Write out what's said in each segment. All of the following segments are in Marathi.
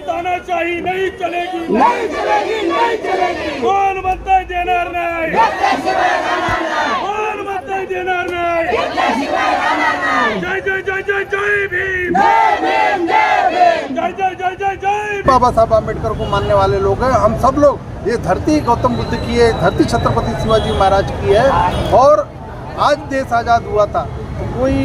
तानाशाही नहीं चलेगी, नहीं चलेगी, नहीं चलेगी। कोण म्हणताय देणार नाही, कोण म्हणताय देणार नाही। जय जय जय जय जय भीम, जय जय जय जय जय। बाबा साहब आम्बेडकर को मानने वाले लोग हैं हम सब लोग। ये धरती गौतम बुद्ध की है, धरती छत्रपति शिवाजी महाराज की है। और आज देश आज़ाद हुआ था तो कोई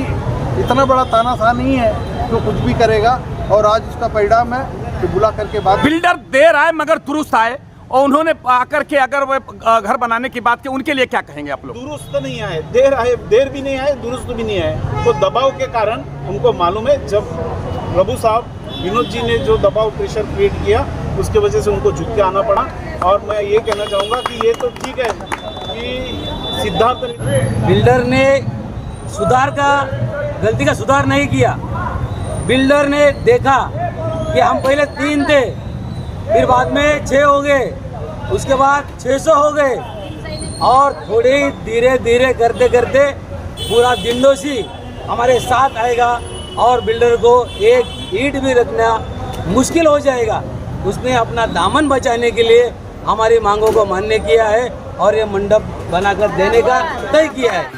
इतना बड़ा तानाशाह नहीं है जो कुछ भी करेगा। और आज उसका परिणाम है कि बुला करके बात। बिल्डर देर आए मगर दुरुस्त आए, और उन्होंने आकर के अगर वो घर बनाने की बात की, उनके लिए क्या कहेंगे आप लोग? दुरुस्त नहीं आए, देर भी नहीं आए, दुरुस्त भी नहीं आए। तो दबाव के कारण उनको मालूम है, जब प्रभु साहब विनोद जी ने जो दबाव प्रेशर क्रिएट किया उसके वजह से उनको झुक के आना पड़ा। और मैं ये कहना चाहूँगा कि ये तो ठीक है कि सिद्धार्थ बिल्डर ने गलती का सुधार नहीं किया। बिल्डर ने देखा कि हम पहले 3 थे, फिर बाद में 6 हो गए, उसके बाद 600 हो गए, और थोड़ी धीरे धीरे करते करते पूरा दिंडोशी हमारे साथ आएगा और बिल्डर को एक ईंट भी रखना मुश्किल हो जाएगा। उसने अपना दामन बचाने के लिए हमारी मांगों को मान्य किया है और ये मंडप बनाकर देने का तय किया है।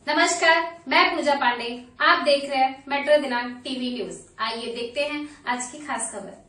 नमस्कार, मैं पूजा पांडे। आप देख रहे हैं मेट्रो दिनांक टीवी न्यूज। आइए देखते हैं आज की खास खबर।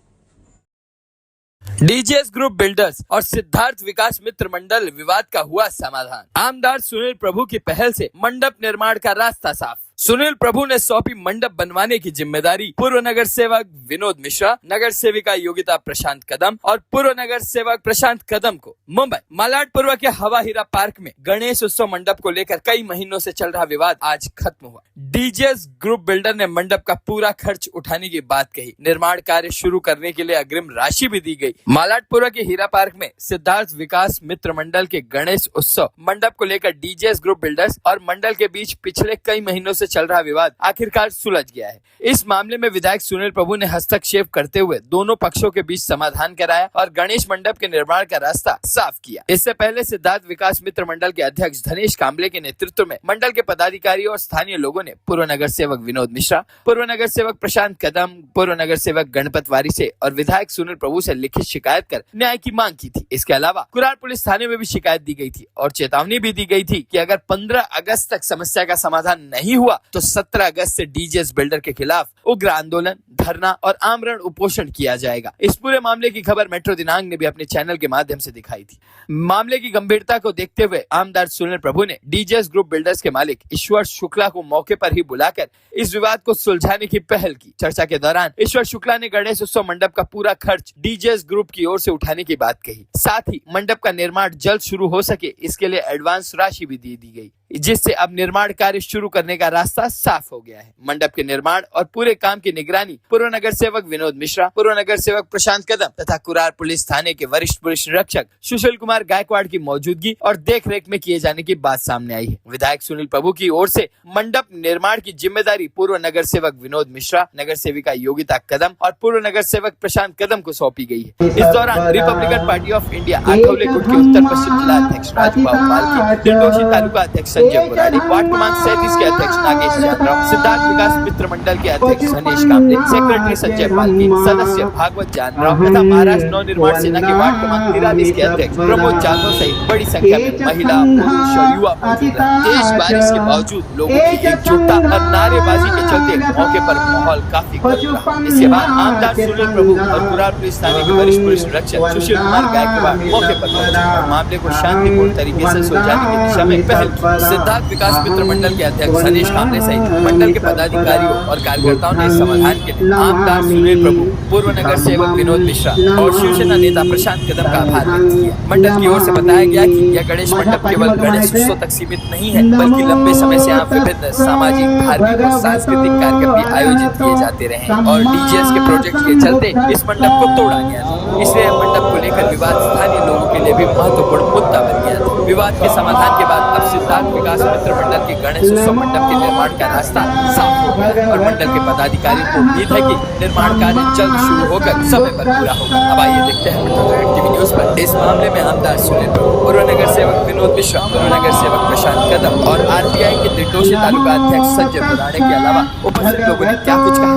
डीजीएस ग्रुप बिल्डर्स और सिद्धार्थ विकास मित्र मंडल विवाद का हुआ समाधान। आमदार सुनील प्रभु की पहल से मंडप निर्माण का रास्ता साफ। सुनील प्रभु ने सौंपी मंडप बनवाने की जिम्मेदारी पूर्व नगर सेवक विनोद मिश्रा, नगर सेविका योगिता प्रशांत कदम और पूर्व नगर सेवक प्रशांत कदम को। मुंबई मालाडपुरवा के हवा हीरा पार्क में गणेश उत्सव मंडप को लेकर कई महीनों से चल रहा विवाद आज खत्म हुआ। डीजीएस ग्रुप बिल्डर ने मंडप का पूरा खर्च उठाने की बात कही। निर्माण कार्य शुरू करने के लिए अग्रिम राशि भी दी गई। मालाडपुरा के हीरा पार्क में सिद्धार्थ विकास मित्र मंडल के गणेश उत्सव मंडप को लेकर डीजीएस ग्रुप बिल्डर्स और मंडल के बीच पिछले कई महीनों से चल रहा विवाद आखिरकार सुलझ गया है। इस मामले में विधायक सुनील प्रभु ने हस्तक्षेप करते हुए दोनों पक्षों के बीच समाधान कराया और गणेश मंडप के निर्माण का रास्ता साफ किया। इससे पहले सिद्धार्थ विकास मित्र मंडल के अध्यक्ष धनेश कांबले के नेतृत्व में मंडल के पदाधिकारी और स्थानीय लोगों ने पूर्व नगर सेवक विनोद मिश्रा, पूर्व नगर सेवक प्रशांत कदम, पूर्व नगर सेवक गणपत वारी से और विधायक सुनील प्रभु से लिखित शिकायत कर न्याय की मांग की थी। इसके अलावा कुरार पुलिस थाने में भी शिकायत दी गई थी और चेतावनी भी दी गई थी कि अगर 15 अगस्त तक समस्या का समाधान नहीं हुआ तो 17 अगस्त से डीजीएस बिल्डर के खिलाफ उग्र आंदोलन, धरना और आमरण उपोषण किया जाएगा। इस पूरे मामले की खबर मेट्रो दिनांक ने भी अपने चैनल के माध्यम से दिखाई थी। मामले की गंभीरता को देखते हुए आमदार सुनील प्रभु ने डीजीएस ग्रुप बिल्डर्स के मालिक ईश्वर शुक्ला को मौके पर ही बुलाकर इस विवाद को सुलझाने की पहल की। चर्चा के दौरान ईश्वर शुक्ला ने गणेश उत्सव मंडप का पूरा खर्च डीजीएस ग्रुप की ओर से उठाने की बात कही। साथ ही मंडप का निर्माण जल्द शुरू हो सके इसके लिए एडवांस राशि भी दी गई, जिससे अब निर्माण कार्य शुरू करने का रास्ता साफ हो गया है। मंडप के निर्माण और पूरे काम की निगरानी पूर्व नगर सेवक विनोद मिश्रा, पूर्व नगर सेवक प्रशांत कदम तथा कुरार पुलिस थाने के वरिष्ठ पुलिस निरीक्षक सुशील कुमार गायकवाड़ की मौजूदगी और देखरेख में किए जाने की बात सामने आई है। विधायक सुनील प्रभु की ओर से मंडप निर्माण की जिम्मेदारी पूर्व नगर सेवक विनोद मिश्रा, नगर सेविका योगिता कदम और पूर्व नगर सेवक प्रशांत कदम को सौंपी गई है। इस दौरान Republican party of India Athawale गुट के उत्तर पश्चिम जिला अध्यक्ष राजूबाबू पालकी, दिंडोशी तालुका अध्यक्ष संजय मुरारी, वार्ड क्रमांक 37 के अध्यक्ष नागेश यादव, सिद्धार्थ विकास मित्र मंडल के अध्यक्ष धनेश कांबले, सेक्रेटरी संजय पालकी, सदस्य भागवत जानराव तथा महाराष्ट्र नवनिर्माण सेना के वार्ड क्रमांक 43 के अध्यक्ष प्रमोद जाधव सहित बड़ी संख्या में महिला, पुरुष और युवा मौजूद रहे। तेज बारिश के बावजूद लोगों की एकजुटता और नारेबाजी के चलते मौके पर माहौल काफी गर्म रहा। इसके बाद आमदार सुनील प्रभु और कुरार पुलिस थाने के वरिष्ठ पुलिस निरीक्षक सुशील कुमार गायकवाड़ मौके पर पहुंचे और मामले को शांतिपूर्ण तरीके से सुलझाने की दिशा में पहल की। सिद्धार्थ विकास मित्र मंडल के अध्यक्ष धनेश कांबले सहित मंडल के पदाधिकारियों और कार्यकर्ताओं ने समाधान के लिए आमदार सुनील प्रभु, पूर्व नगर सेवक विनोद मिश्रा और शिवसेना नेता प्रशांत कदम का आभार व्यक्त किया। मंडल की ओर से बताया गया कि यह गणेश मंडप केवल गणेश उत्सव तक सीमित नहीं है, बल्कि लंबे समय से यहाँ विभिन्न सामाजिक, धार्मिक और सांस्कृतिक कार्यक्रम भी आयोजित किए जाते रहे और डीजीएस के प्रोजेक्ट के चलते इस मंडप को तोड़ा गया था। इसलिए मंडप को लेकर विवाद स्थानीय लोगों के लिए भी महत्वपूर्ण मुद्दा बन गया था। विवाद के समाधान के बाद अब सिद्धार्थ विकास मित्र मंडल के गणेशोत्सव मंडप के निर्माण का रास्ता साफ हो गया और मंडल के पदाधिकारियों को उम्मीद है कि निर्माण कार्य जल्द शुरू होकर समय पर पूरा होगा। अब आइए देखते हैं टीवी न्यूज पर इस मामले में आमदार सुनील प्रभु, पूर्व नगर सेवक विनोद मिश्रा, पूर्व नगर सेवक प्रशांत कदम और आरटीआई के त्रिटोशी तालुका अध्यक्ष संजय बुराड़े के अलावा उपस्थित लोगों ने क्या कुछ कहा।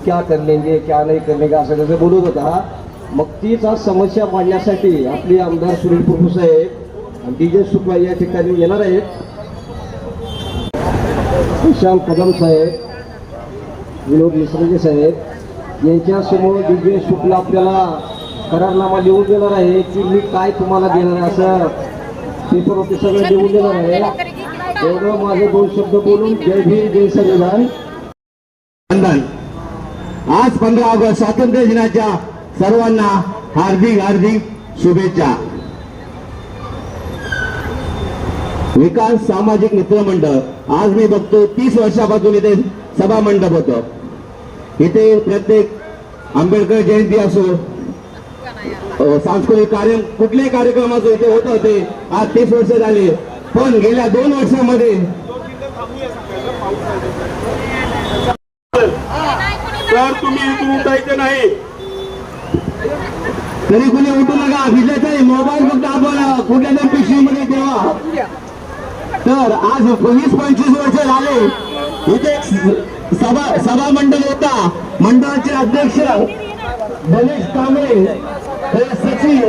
क्या कर लेंगे क्या नहीं करने का असं कसं बोलत होता। मग तीच आज समस्या मांडण्यासाठी आपले आमदार सुनील प्रभू साहेब डीजे सुपा या ठिकाणी येणार आहेत। प्रशांत कदम साहेब, विनोद मिश्रा साहेब यांच्यासमोर डीजे शुक्ला आपल्याला करारनामा लिहून देणार आहे की मी काय तुम्हाला देणार आहे असं पेपरवरती सगळं लिहून देणार आहे। एवढं माझे 2 शब्द बोलून जय भीम जय संविधान। आज 15 ऑगस्ट स्वातंत्र्य दिनाच्या सर्वांना हार्दिक हार्दिक शुभेच्छा। विकास सामाजिक मित्र मंडळ आज मी बघतो 30 वर्षापासून इथे सभा मंडप होतं। इथे प्रत्येक आंबेडकर जयंती असो सांस्कृतिक कार्य कुठल्याही कार्यक्रम असो इथे होत होते। आज 30 वर्ष झाले, पण गेल्या 2 वर्षामध्ये तर तुम्ही इथून उठायचं नाही, तरी कोणी उठू नका। भिजत मोबाईल फक्त आपण कुठल्या तरी पिशवीमध्ये ठेवा। तर आज 20-25 वर्ष झाले इथे सभा मंडळ होता। मंडळाचे अध्यक्ष गणेश कांबळे हे सचिव।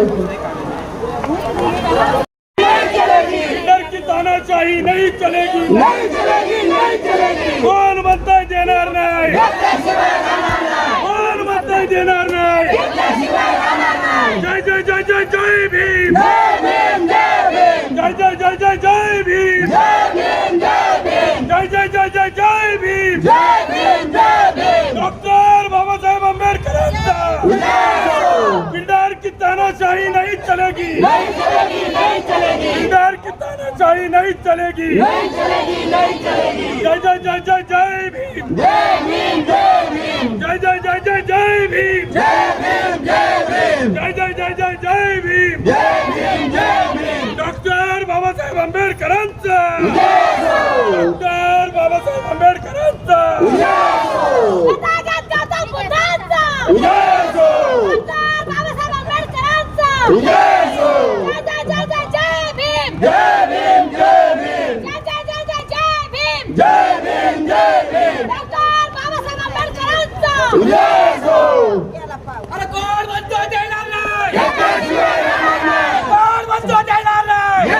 की तानाशाही नहीं चलेगी, नहीं चलेगी, नहीं चलेगी। कौन बनता देणार नाही, कौन बनता देणार नाही। जय जय जय जय जय भीम, जय जय जय जय जय भीम, जय जय जय जय जय भीम। डॉक्टर बाबासाहेब आंबेडकरांचा बिल्डर की तानाशाही नहीं चलेगी, बिल्डर की तानाशाही नहीं चलेगी। जय जय जय जय जय भीम, जय जय जय जय जय भीम, जय जय जय जय जय भीम। डॉक्टर बाबासाहेब आंबेडकरांचा, डॉक्टर बाबासाहेब आंबेडकरांचा अरे कोण म्हणतो देणार नाही, कोण म्हणतो देणार नाही।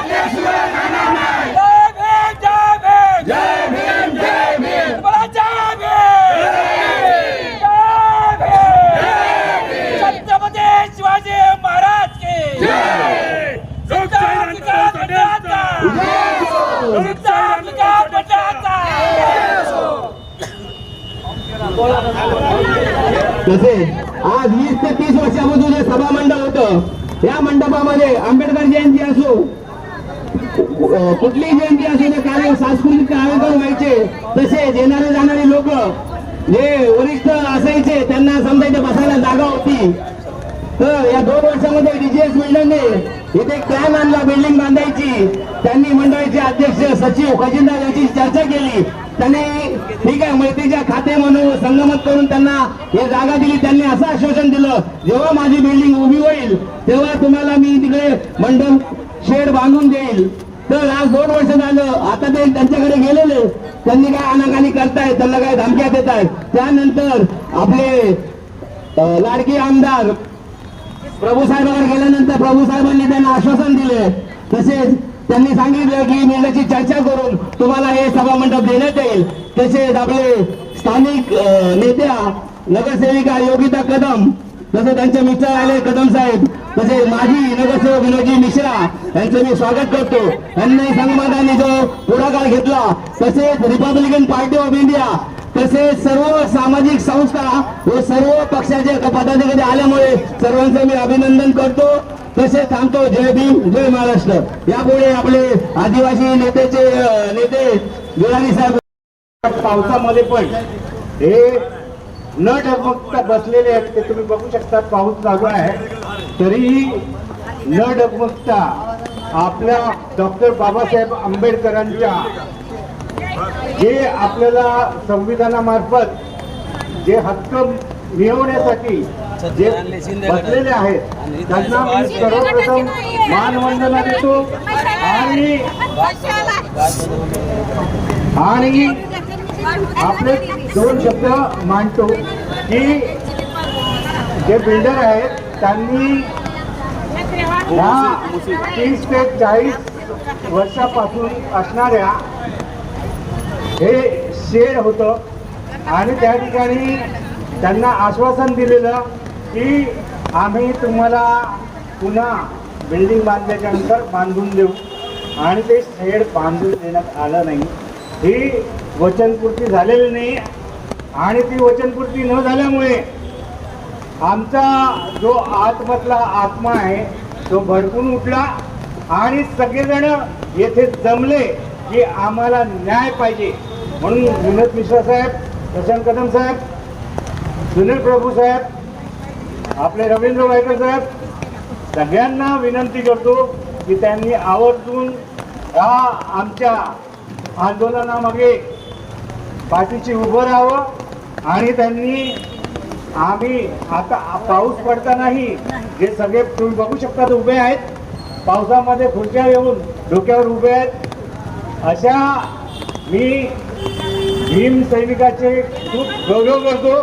जय भीम, जय भीम, बोला जय भीम, जय भीम। छत्रपती शिवाजी महाराज की जय। तसे आज 20 ते 30 वर्षापासून हे सभा मंडप होतं। या मंडपामध्ये आंबेडकर जयंती असो कुठलीही जयंती असो ते सांस्कृतिक कार्यक्रम व्हायचे। तसेच येणारे जाणारे लोक जे वरिष्ठ असायचे त्यांना समजा इथे बसायला जागा होती। तर या 2 वर्षामध्ये डीजीएस बिल्डरने इथे प्लॅन आणला बिल्डिंग बांधायची। त्यांनी मंडळाचे अध्यक्ष सचिव खजिनदार यांची चर्चा केली। त्यांनी ठीक आहे मैत्रीच्या खाते म्हणून संगमत करून त्यांना हे जागा दिली। त्यांनी असं आश्वासन दिलं जेव्हा माझी बिल्डिंग उभी होईल तेव्हा तुम्हाला मी तिकडे मंडप शेड बांधून देईल। तर आज 2 वर्ष झालं, आता ते त्यांच्याकडे गेलेले, त्यांनी काय अनाकानी करतायत, त्यांना काय धमक्या देत आहेत। त्यानंतर आपले लाडके आमदार प्रभू साहेबांकडे गेल्यानंतर प्रभू साहेबांनी त्यांना आश्वासन दिले। तसेच त्यांनी सांगितलं की मी त्याची चर्चा करून तुम्हाला हे सभा मंडप देण्यात येईल। तसेच आपले स्थानिक नेत्या नगरसेविका योगिता कदम, तसे त्यांचे मित्र आले कदम साहेब, तसे माजी नगरसेवक विनोदजी मिश्रा यांचं मी स्वागत करतो। यांनी संगमतांनी जो पुढाकार घेतला, तसेच रिपब्लिकन पार्टी ऑफ इंडिया, तसेच सर्व सामाजिक संस्था व सर्व पक्षाचे पदाधिकारी आल्यामुळे सर्वांचं मी अभिनंदन करतो। तसेच थांबतो। जय भीम, जय महाराष्ट्र। यापुढे आपले आदिवासी नेते गिराणी साहेब। पावसामध्ये पण हे न डगमगता बसलेले आहेत, ते तुम्ही बघू शकता। पाऊस चालू आहे तरीही न डगमगता आपल्या डॉक्टर बाबासाहेब आंबेडकरांच्या जे आपल्याला संविधानामार्फत जे हक्क मिळवण्यासाठी जे बसलेले आहेत त्यांना मी सर्वप्रथम मानवंदना देतो आणि आपले दोन शब्द मांडतो की जे बिल्डर आहेत त्यांनी ह्या 30 ते 40 वर्षापासून असणाऱ्या हे शेड होतं आणि त्या ठिकाणी त्यांना आश्वासन दिलेलं की आम्ही तुम्हाला पुन्हा बिल्डिंग बांधल्याच्या नंतर बांधून देऊ आणि ते शेड बांधून देण्यात आलं नाही. ही वचनपूर्ती झालेली नाही आणि ती वचनपूर्ती न झाल्यामुळे आमचा जो आतमधला आत्मा आहे तो भडकून उठला आणि सगळेजण येथे जमले की आम्हाला न्याय पाहिजे. म्हणून विनोद मिश्रा साहेब, प्रशांत कदम साहेब, सुनील प्रभू साहेब, आपले रवींद्र वायकर साहेब सगळ्यांना विनंती करतो की त्यांनी आवर्जून ह्या आमच्या आंदोलनामागे पाठीशी उभं राहावं आणि त्यांनी आम्ही आता पाऊस पडतानाही जे सगळे तुम्ही बघू शकता उभे आहेत, पावसामध्ये खुर्च्या येऊन डोक्यावर उभे आहेत, अशा मी भीम सैनिकाचे खूप गौरव करतो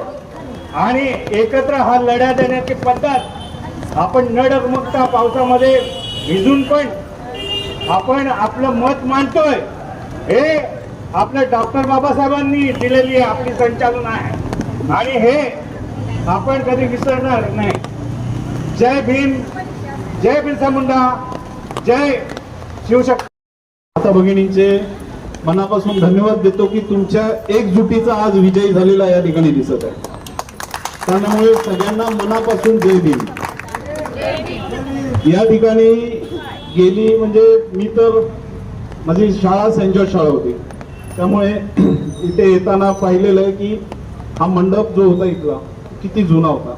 आणि एकत्र हा लढा देण्याची पद्धत आपण न डगमगता पावसामध्ये भिजून पण आपण आपलं मत मांडतोय हे आपल्या डॉक्टर बाबासाहेबांनी दिलेली आपली संचालन आहे आणि हे आपण कधी विसरणार नाही. जय भीम, जय बिरसा मुंडा, जय शिवशक्ती. आता भगिनींचे मनापासून धन्यवाद देतो की तुमच्या एकजुटीचा आज विजय झालेला या ठिकाणी दिसत आहे. त्यामुळे सगळ्यांना मनापासून जय भीम. या ठिकाणी गेली म्हणजे मी तर माझी शाळा सेंट जॉर्ज शाळा होती त्यामुळे इथे येताना पाहिलेलं आहे की हा मंडप जो होता इथला किती जुना होता.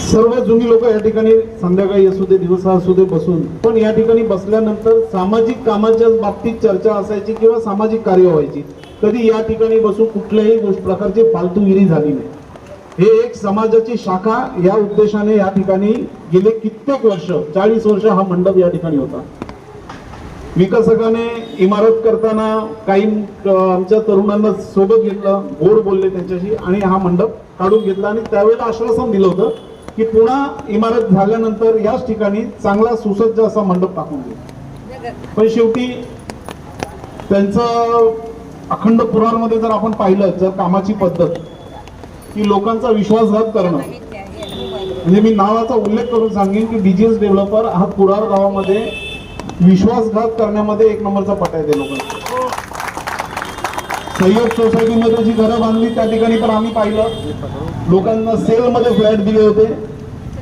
सर्व जुनी लोक या ठिकाणी संध्याकाळी असू दे दिवसा असू दे बसून पण या ठिकाणी बसल्यानंतर सामाजिक कामाच्या बाबतीत चर्चा असायची किंवा सामाजिक कार्य व्हायची. कधी या ठिकाणी बसून कुठल्याही प्रकारची फालतूगिरी झाली नाही. हे एक समाजाची शाखा या उद्देशाने या ठिकाणी गेले कित्येक वर्ष 40 वर्ष हा मंडप या ठिकाणी होता. विकासकाने इमारत करताना काही आमच्या तरुणांना सोबत घेतलं, गोड बोलले त्यांच्याशी आणि हा मंडप काढून घेतला आणि त्यावेळेला आश्वासन दिलं होतं की पुन्हा इमारत झाल्यानंतर याच ठिकाणी चांगला सुसज्ज असा मंडप टाकून देऊ. पण शेवटी त्यांचं अखंड पुराणमध्ये जर आपण पाहिलं जर कामाची पद्धत की लोकांचा विश्वासघात करणं म्हणजे मी नावाचा उल्लेख करून सांगेन की डीजीएस डेव्हलपर हा कुरार गावामध्ये विश्वासघात करण्यामध्ये एक नंबरचा पट आहे ते लोकांचा. सहयोग सोसायटीमध्ये जी घरं बांधली त्या ठिकाणी पण आम्ही पाहिलं लोकांना सेलमध्ये फ्लॅट दिले होते,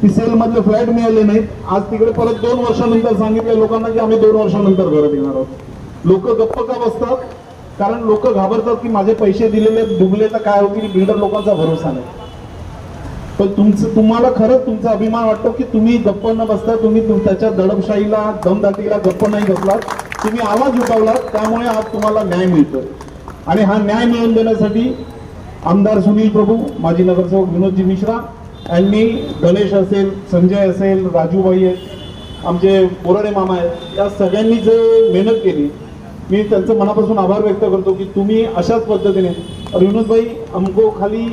ती सेलमधले फ्लॅट मिळाले नाहीत. आज तिकडे परत 2 वर्षानंतर सांगितलं लोकांना की आम्ही 2 वर्षानंतर घरं देणार आहोत. लोक गप्प का बसतात? कारण लोक घाबरतात की माझे पैसे दिलेले डुबले तर काय होतील, बिल्डर लोकांचा भरोसा नाही. पण तुम्हाला खरंच तुमचा अभिमान वाटतो की तुम्ही गप्प न बसता तुम्ही त्याच्या दडपशाहीला दमदाटीला गप्प नाही बसलात, तुम्ही आवाज उठवलात, त्यामुळे आज तुम्हाला न्याय मिळतो. आणि हा न्याय मिळवून देण्यासाठी आमदार सुनील प्रभू, माजी नगरसेवक विनोदजी मिश्रा यांनी गणेश असेल, संजय असेल, राजूबाई आहेत, आमचे बोराडे मामा आहेत, या सगळ्यांनी जे मेहनत केली मी त्यांचं मनापासून आभार व्यक्त करतो की तुम्ही अशाच पद्धतीने. और विनोद भाई हमको खाली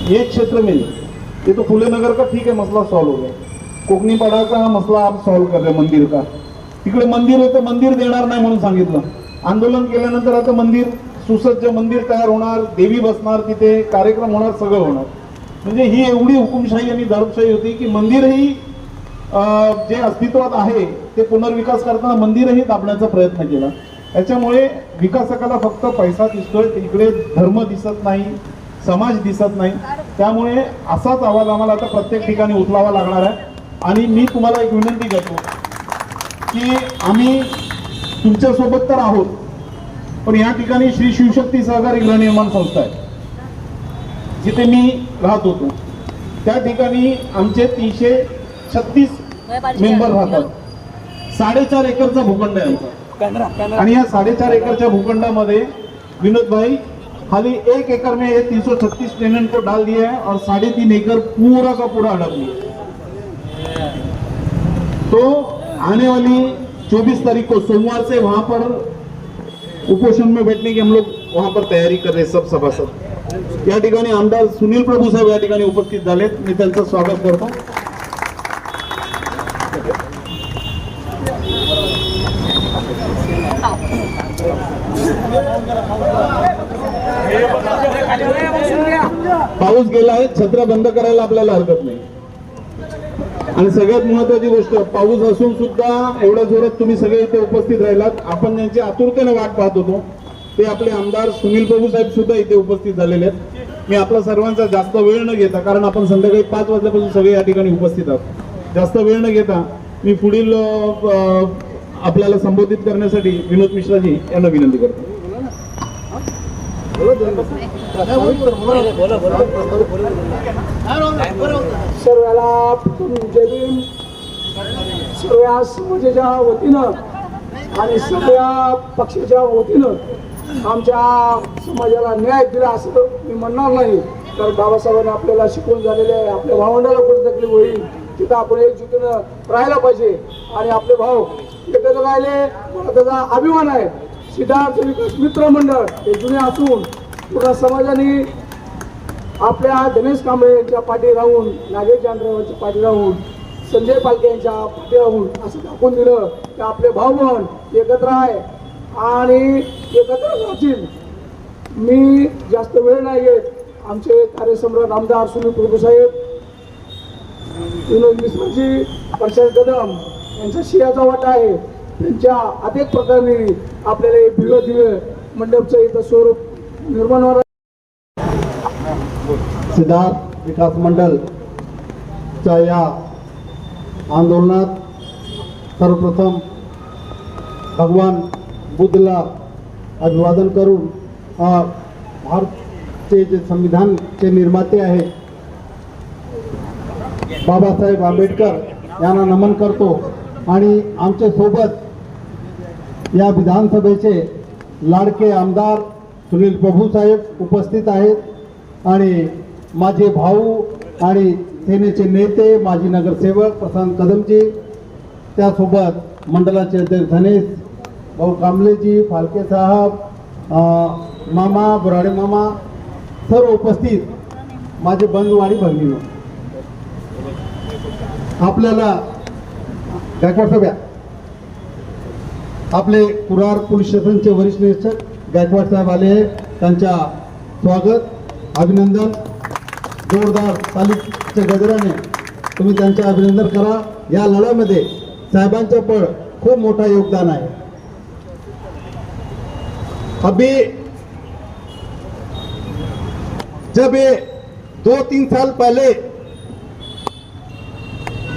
ये क्षेत्र में ये तो फुले नगर का ठीक है मसला सॉल्व हो गया, कोकणी पाडा का मसला आप सॉल्व कर रहे मंदिर का. तिकडे मंदिर होतं, मंदिर देणार नाही म्हणून सांगितलं. आंदोलन केल्यानंतर आता मंदिर सुसज्ज मंदिर तयार होणार, देवी बसणार, तिथे कार्यक्रम होणार, सगळं होणार. म्हणजे ही एवढी हुकुमशाही आणि दडपशाही होती की मंदिरही जे अस्तित्वात आहे ते पुनर्विकास करताना मंदिरही दाबण्याचा प्रयत्न केला. याच्यामुळे विकासकाला फक्त पैसा दिसतोय, इकडे धर्म दिसत नाही, समाज दिसत नाही. त्यामुळे असाच आवाज आम्हाला आता प्रत्येक ठिकाणी उचलावा लागणार आहे. आणि मी तुम्हाला एक विनंती करतो की आम्ही तुमच्यासोबत तर आहोत, पण या ठिकाणी श्री शिवशक्ती सहकारी गृहनिर्माण संस्था आहे जिथे मी राहत होतो. त्या ठिकाणी आमचे 336 मेंबर राहतात. 4.5 एकरचा भूखंड आहे आमचा. आणि या 4.5 एकरच्या भूखंडामध्ये विनोद भाई खाली 1 एकड़ में ये 336 टेनेंट को डाल दिया है और 3.5 एकड़ पूरा का पूरा हड़प लिया. तो आने वाली 24 तारीख को सोमवार से वहां पर उपोषण में बैठने की हम लोग वहां पर तयारी कर रहे सब सभासद. या ठिकाणी आमदार सुनील प्रभू साहेब या ठिकाणी उपस्थित झालेत. मी त्यांचं स्वागत करतो. पाऊस गेला आहे, छत्र्या बंद करायला आपल्याला हरकत नाही. आणि सगळ्यात महत्वाची गोष्ट, पाऊस असून सुद्धा एवढ्या जोरात तुम्ही सगळे इथे उपस्थित राहिलात. आपण ज्यांची आतुरतेने वाट पाहत होतो ते आपले आमदार सुनील प्रभू साहेब सुद्धा इथे उपस्थित झालेले आहेत. मी आपला सर्वांचा जास्त वेळ न घेता, कारण आपण संध्याकाळी 5 वाजल्यापासून सगळे या ठिकाणी उपस्थित आहोत, जास्त वेळ न घेता मी पुढील आपल्याला संबोधित करण्यासाठी विनोद मिश्राजी यांना विनंती करतो. सर्वाला जय भीम. सर्व समाजाच्या वतीनं आणि सगळ्या पक्षाच्या वतीनं आमच्या समाजाला न्याय दिला असं मी म्हणणार नाही. तर बाबासाहेबांनी आपल्याला शिकवून झालेले आहे, आपल्या भावंडाला कुठे तकलीफ होईल तिथं आपण एकजुटीनं राहायला पाहिजे. आणि आपले भाऊ एकत्र राहिले, मला त्याचा अभिमान आहे. सिद्धार्थ विकास मित्र मंडळ हे जुने असून पूर्ण समाजाने आपल्या गणेश कांबळे यांच्या पाठी राहून, नागेश जानरावांच्या पाठी राहून, संजय पालके यांच्या पाठी राहून असं दाखवून दिलं की आपले भाऊ बहीण एकत्र आहे आणि एकत्र राहतील. मी जास्त वेळ नाही घेत. आमचे कार्यसम्राट आमदार सुनील प्रभू साहेब, विनोद मिश्राजी, प्रशांत कदम यांचा शियाचा वाटा आहे. त्यांच्या अनेक प्रकारे आपल्याला हे भव्य दिव्य मंडपचं इथं स्वरूप निर्माण होणार. सिद्धार्थ विकास मंडळच्या या आंदोलनात सर्वप्रथम भगवान बुद्धला अभिवादन करून भारतचे जे संविधानचे निर्माते आहेत बाबासाहेब आंबेडकर यांना नमन करतो. आणि आमच्या सोबत या विधानसभेचे लाडके आमदार सुनील प्रभू साहेब उपस्थित आहेत. आणि माझे भाऊ आणि सेनेचे नेते माजी नगरसेवक प्रशांत कदमजी, त्यासोबत मंडळाचे अध्यक्ष धनेश भाऊ कांबळेजी, फालके साहेब, मामा बोराडे मामा, सर्व उपस्थित माझे बंधू आणि भगिनी. आपल्याला गायकवाड साहेब, आपले कुरार पोलीस स्टेशनचे वरिष्ठ निरीक्षक गायकवाड साहेब आले आहेत. त्यांच्या स्वागत, अभिनंदन. जोरदार तालीच्या गजराने तुम्ही त्यांचे अभिनंदन करा. या लढ्यामध्ये साहेबांचं पण खूप मोठा योगदान आहे. अभी जब ये 2-3 साल पहले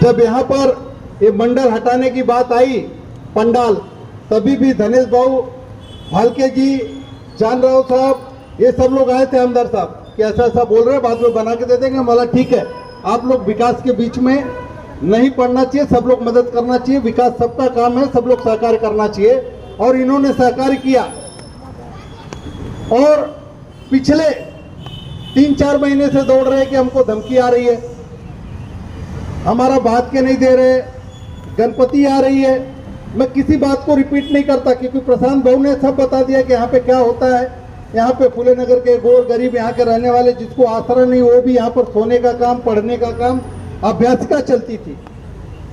जब यहाँ पर ये मंडल हटाने की बात आई, पंडाल, तभी भी धनेश भाऊ, भालके जी, जानराव साहब, ये सब लोग आए थे आमदार साहब कि ऐसा ऐसा बोल रहे, बाद में बना के दे देंगे. मला ठीक है, आप लोग विकास के बीच में नहीं पड़ना चाहिए, सब लोग मदद करना चाहिए. विकास सबका काम है, सब लोग सहकार्य करना चाहिए. और इन्होंने सहकार्य किया. और पिछले 3-4 महीने से दौड़ रहे कि हमको धमकी आ रही है, हमारा बात के नहीं दे रहे, गणपति आ रही है. मैं किसी बात को रिपीट नहीं करता क्योंकि प्रशांत भाऊ ने सब बता दिया कि यहाँ पे क्या होता है. यहाँ पे फूले नगर के गोर गरीब यहाँ के रहने वाले जिसको आसरा नहीं, वो भी यहाँ पर सोने का काम, पढ़ने का काम, अभ्यासिका चलती थी.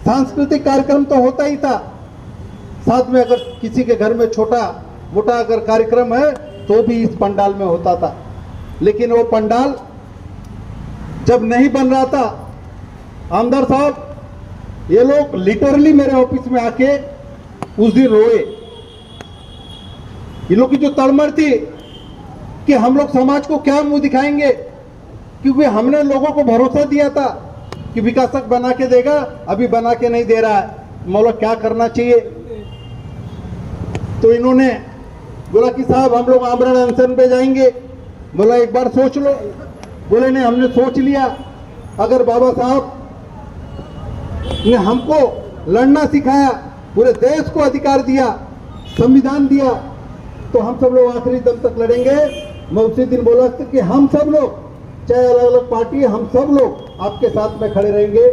सांस्कृतिक कार्यक्रम तो होता ही था. साथ में अगर किसी के घर में छोटा मोटा अगर कार्यक्रम है तो भी इस पंडाल में होता था. लेकिन वो पंडाल जब नहीं बन रहा था, आमदार साहब, ये लोग लिटरली मेरे ऑफिस में आके उस दिन रोए. ये लोग की जो तड़मड़ थी कि हम लोग समाज को क्या मुंह दिखाएंगे, क्योंकि हमने लोगों को भरोसा दिया था कि विकासक बना के देगा, अभी बना के नहीं दे रहा है, मौला क्या करना चाहिए. तो इन्होंने बोला कि साहब हम लोग आमरण अनशन पे जाएंगे. बोला एक बार सोच लो. बोले नहीं, हमने सोच लिया, अगर बाबा साहब ने हमको लड़ना सिखाया, पूरे देश को अधिकार दिया, संविधान दिया, तो हम सब लोग आखिरी दम तक लड़ेंगे। मैं उसी दिन बोला था कि हम सब लोग, चाहे अलग अलग पार्टी, हम सब लोग आपके साथ में खड़े रहेंगे।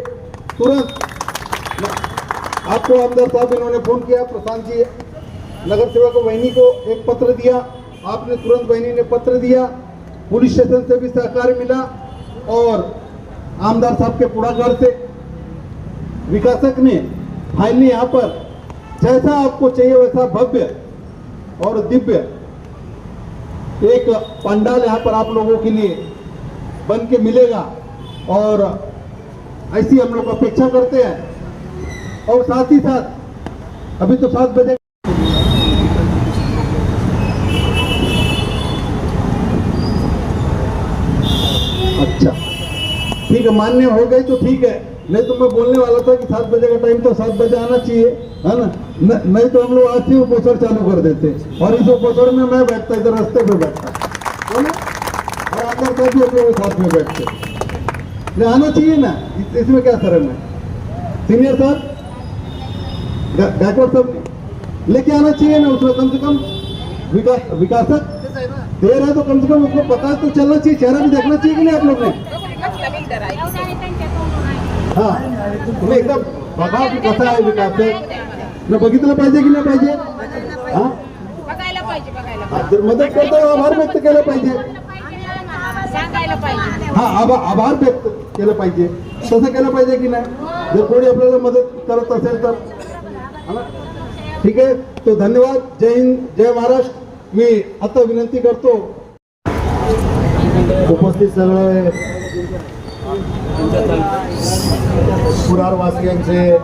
तुरंत आपको आमदार साहब इन्होंने फोन किया, प्रशांत जी नगर सेवक वहिनी को एक पत्र दिया, आपने तुरंत वहिनी ने पत्र दिया, पुलिस स्टेशन से भी सहकार मिला और आमदार साहब के पुढ़ाकार से विकासक ने फाइनली यहाँ पर जैसा आपको चाहिए वैसा भव्य और दिव्य एक पंडाल यहाँ पर आप लोगों के लिए बन के मिलेगा और ऐसी हम लोग अपेक्षा करते हैं। और साथ ही साथ अभी तो 7 बजे अच्छा ठीक है, मान्य हो गई तो ठीक है, नहीं तो मैं बोलने वाला था कि 7 बजे का टाइम तो 7 बजे आना चाहिए, है ना? नहीं तो हम लोग आज से उपोषण चालू कर देते और इस उपोषण में मैं बैठता, इधर रास्ते पे बैठता, बोलो, और आकर के भी हम लोग साथ में बैठते, नहीं आना चाहिए ना, इसमें क्या शर्म है? सीनियर साहब गायकवाड़ साहब लेके आना चाहिए ना, उसमें कम से कम विकासक देर है तो कम से कम उसको पता तो चलना चाहिए, चेहरा भी देखना चाहिए कि नहीं आप लोग ने? हाँ, तुम्ही एकदम बघा की कसा आहे विकासक, न बघितलं पाहिजे की नाही पाहिजे? हा, बघायला पाहिजे, जर मदत करतो आभार व्यक्त केलं पाहिजे, सांगायला पाहिजे, हा आभार व्यक्त केलं पाहिजे, तसं केलं पाहिजे की नाही? जर कोणी आपल्याला मदत करत असेल तर, है ना? ठीक आहे, तो धन्यवाद, जय हिंद, जय महाराष्ट्र. मी आता विनंती करतो उपस्थित सगळे पुरारवासियांचे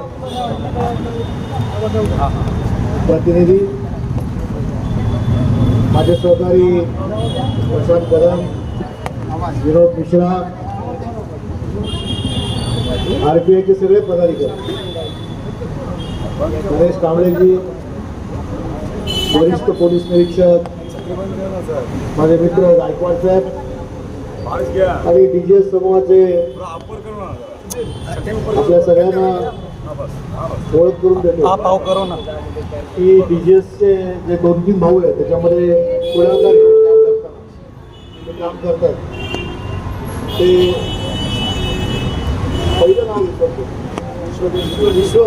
प्रतिनिधी, माझे सहकारी प्रशांत कदम, विनोद मिश्रा, RPI के सगळे पदाधिकारी, गणेश कांबळेजी, वरिष्ठ पोलीस निरीक्षक, माझे मित्र गायकवाड साहेब आणि DGS समूहाचे आपल्या सगळ्यांना ओळख करून देतो की DGSचे जे 2-3 भाऊ आहेत त्याच्यामध्ये पुढाकार घेऊन काम करतात ते पहिलं नाव विश्व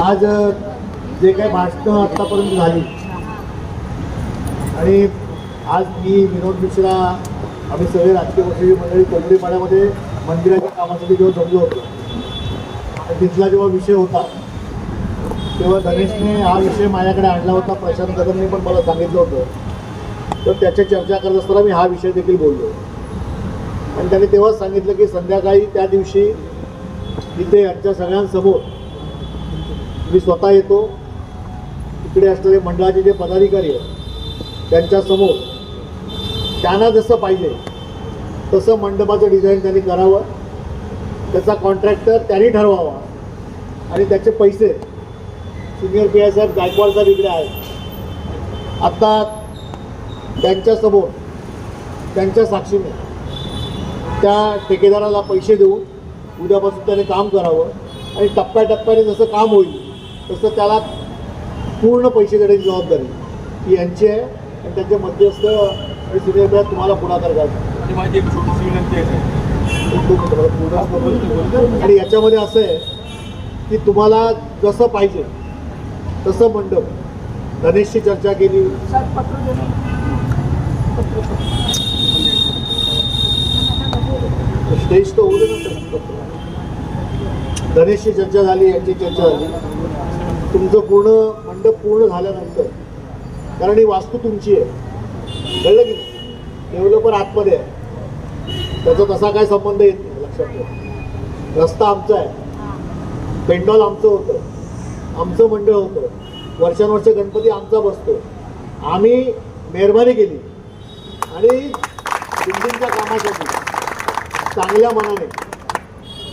आज जे काही भाषणं आत्तापर्यंत झाली आणि आज मी विनोद मिश्रा आम्ही सगळे राजकीय पक्षाची मंडळी कोंबडीपाड्यामध्ये मंदिराच्या कामासाठी जेव्हा जमलो होतो आणि तिथला जेव्हा विषय होता तेव्हा धनेशने हा विषय माझ्याकडे आणला होता, प्रशांत कदमने पण मला सांगितलं होतं, तर त्याच्या चर्चा करत असताना मी हा विषय देखील बोललो आणि त्याने तेव्हाच सांगितलं की संध्याकाळी त्या दिवशी इथे यांच्या सगळ्यांसमोर मी स्वतः येतो, इकडे असलेले मंडळाचे जे पदाधिकारी आहेत त्यांच्यासमोर त्यांना जसं पाहिजे तसं मंडपाचं डिझाईन त्यांनी करावं, त्याचा कॉन्ट्रॅक्टर त्यांनी ठरवावा आणि त्याचे पैसे सिनियर PI साहेब गायकवाड साहेब इकडे आहेत, आत्ता त्यांच्यासमोर त्यांच्या साक्षीने त्या ठेकेदाराला पैसे देऊन उद्यापासून त्याने काम करावं आणि टप्प्याटप्प्याने जसं काम होईल तसं त्याला पूर्ण पैसे देण्याची जबाबदारी ही यांची आहे आणि त्यांचे मध्यस्थ आणि सिनियर PI तुम्हाला पुढाकार घ्यायचा. माझी एक छोटीशी विनंती आहे आणि याच्यामध्ये असं आहे की तुम्हाला जसं पाहिजे तसं मंडप, धनेशची चर्चा केली, स्टेज तर होऊ दे ना, धनेशची चर्चा झाली, यांची चर्चा झाली, तुमचं पूर्ण मंडप पूर्ण झाल्यानंतर, कारण ही वास्तू तुमची आहे, कळलं की नाही? डेव्हलपर आतमध्ये आहे, त्याचा तसा काय संबंध येत नाही, लक्षात ठेवा. रस्ता आमचा आहे, पेंडॉल आमचं होतं, आमचं मंडळ होतं, वर्षानुवर्ष गणपती आमचा बसतो, आम्ही मेहरबानी केली आणि बिल्डिंगच्या कामासाठी चांगल्या मनाने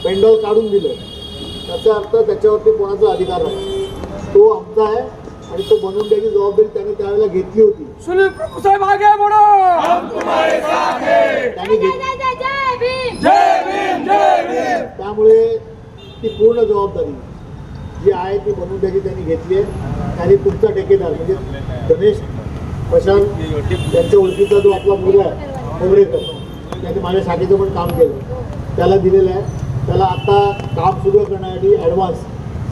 पेंडॉल काढून दिलं, त्याचा अर्थ त्याच्यावरती कोणाचा अधिकार नाही, तो आमचा आहे आणि तो बनवून द्यायची जबाबदारी त्याने त्यावेळेला घेतली होती. सुनील प्रभू साहेब आगे बढ़ो, हम तुम्हारे साथ हैं. त्यांनी घेतली. त्यामुळे ती पूर्ण जबाबदारी जी आहे ती बनवून द्यायची त्यांनी घेतली आहे. आणि तुमचा ठेकेदार म्हणजे गणेश प्रशांत त्यांच्या ओळखीचा जो आपला मुलगा आहे खोबरेकर, त्यांनी माझ्या शाखेचं पण काम केलं, त्याला दिलेलं आहे. त्याला आता काम सुरू करण्यासाठी ॲडव्हान्स